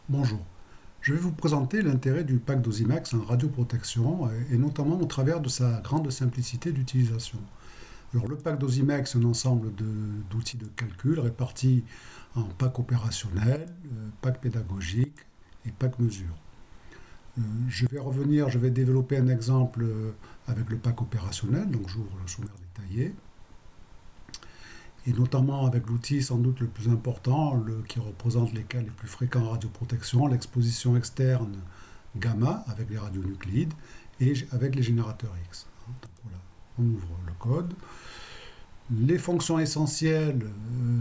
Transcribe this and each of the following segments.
Bonjour, je vais vous présenter l'intérêt du pack Dosimax en radioprotection et notamment au travers de sa grande simplicité d'utilisation. Alors le pack Dosimax est un ensemble d'outils de calcul répartis en pack opérationnel, pack pédagogique et pack mesure. Je vais développer un exemple avec le pack opérationnel, donc j'ouvre le sommaire détaillé et notamment avec l'outil sans doute le plus important, qui représente les cas les plus fréquents en radioprotection, l'exposition externe gamma avec les radionucléides et avec les générateurs X. Donc voilà, on ouvre le code. Les fonctions essentielles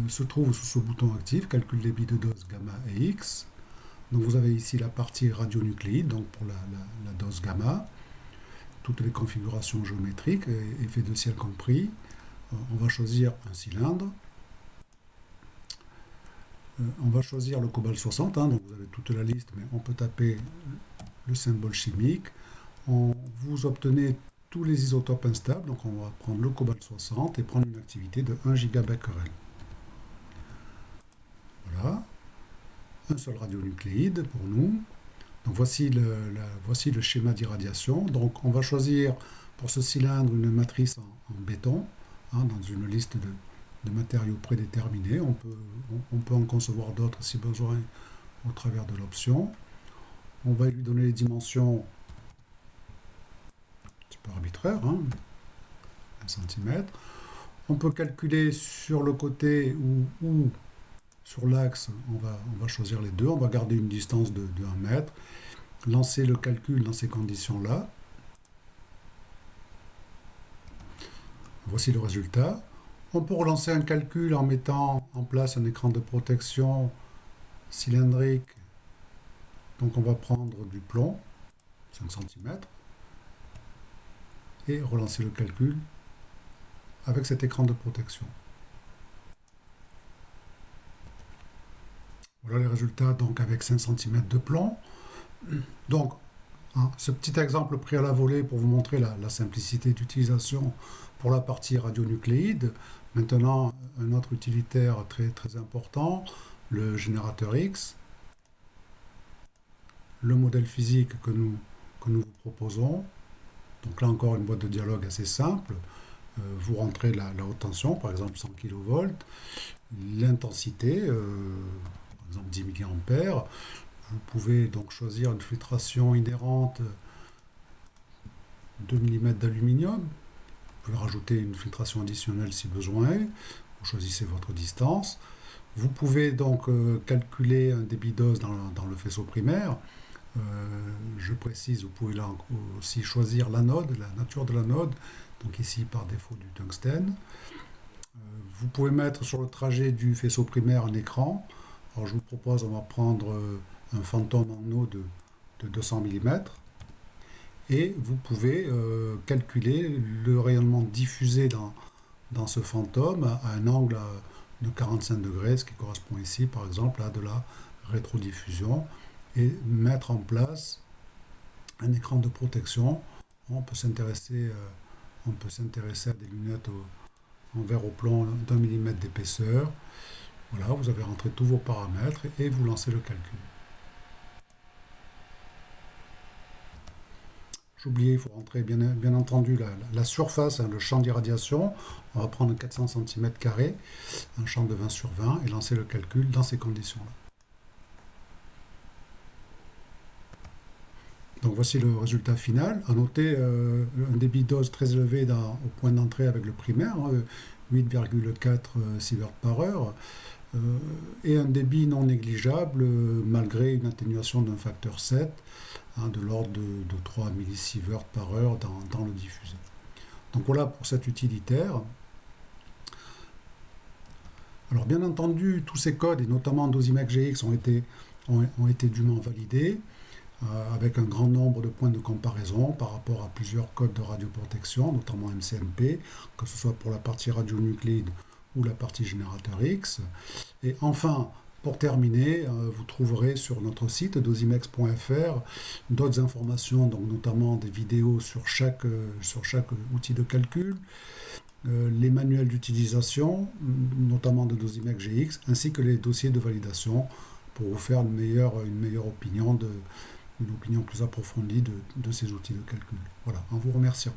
se trouvent sous ce bouton actif, calcul débit de dose gamma et X. Donc vous avez ici la partie radionucléide, donc pour la dose gamma, toutes les configurations géométriques, effets de ciel compris. On va choisir un cylindre. On va choisir le cobalt 60, donc vous avez toute la liste, mais on peut taper le symbole chimique. Vous obtenez tous les isotopes instables, donc on va prendre le cobalt 60 et prendre une activité de 1 gigabecquerel. Voilà, un seul radionucléide pour nous. Donc voici le schéma d'irradiation. Donc on va choisir pour ce cylindre une matrice en béton, dans une liste de matériaux prédéterminés. On peut en concevoir d'autres si besoin au travers de l'option. On va lui donner les dimensions un petit peu arbitraires, 1 cm. On peut calculer sur le côté ou sur l'axe, on va choisir les deux. On va garder une distance de 1 mètre. Lancer le calcul dans ces conditions-là. Voici le résultat. On peut relancer un calcul en mettant en place un écran de protection cylindrique. Donc on va prendre du plomb, 5 cm, et relancer le calcul avec cet écran de protection. Voilà les résultats donc avec 5 cm de plomb. Donc ce petit exemple pris à la volée pour vous montrer la simplicité d'utilisation pour la partie radionucléide. Maintenant, un autre utilitaire très, très important, le générateur X, le modèle physique que nous vous proposons. Donc là encore, une boîte de dialogue assez simple. Vous rentrez la haute tension, par exemple 100 kV, l'intensité, par exemple 10 mA. Vous pouvez donc choisir une filtration inhérente 2 mm d'aluminium. Vous pouvez rajouter une filtration additionnelle si besoin. Vous choisissez votre distance. Vous pouvez donc calculer un débit dose dans le faisceau primaire. Je précise, vous pouvez là aussi choisir l'anode, la nature de l'anode. Donc ici par défaut du tungstène. Vous pouvez mettre sur le trajet du faisceau primaire un écran. Alors je vous propose, on va prendre un fantôme en eau de 200 mm. Et vous pouvez calculer le rayonnement diffusé dans ce fantôme à un angle de 45 degrés, ce qui correspond ici par exemple à de la rétrodiffusion, et mettre en place un écran de protection. On peut s'intéresser à des lunettes en verre au plomb d'1 mm d'épaisseur. Voilà, vous avez rentré tous vos paramètres et vous lancez le calcul. J'oubliais, il faut rentrer bien entendu la surface, le champ d'irradiation. On va prendre 400 cm², un champ de 20 sur 20, et lancer le calcul dans ces conditions-là. Donc voici le résultat final. À noter un débit dose très élevé au point d'entrée avec le primaire, 8,4 sieverts par heure, et un débit non négligeable malgré une atténuation d'un facteur 7, de l'ordre de 3 millisieverts par heure dans le diffusé. Donc voilà pour cet utilitaire. Alors bien entendu, tous ces codes, et notamment Dosimax GX, ont été dûment validés, avec un grand nombre de points de comparaison par rapport à plusieurs codes de radioprotection, notamment MCMP, que ce soit pour la partie radionucléide ou la partie générateur X. Et enfin, pour terminer, vous trouverez sur notre site dosimex.fr d'autres informations, donc notamment des vidéos sur chaque outil de calcul, les manuels d'utilisation, notamment de Dosimax GX, ainsi que les dossiers de validation pour vous faire une meilleure opinion, une opinion plus approfondie de ces outils de calcul. Voilà, en vous remerciant.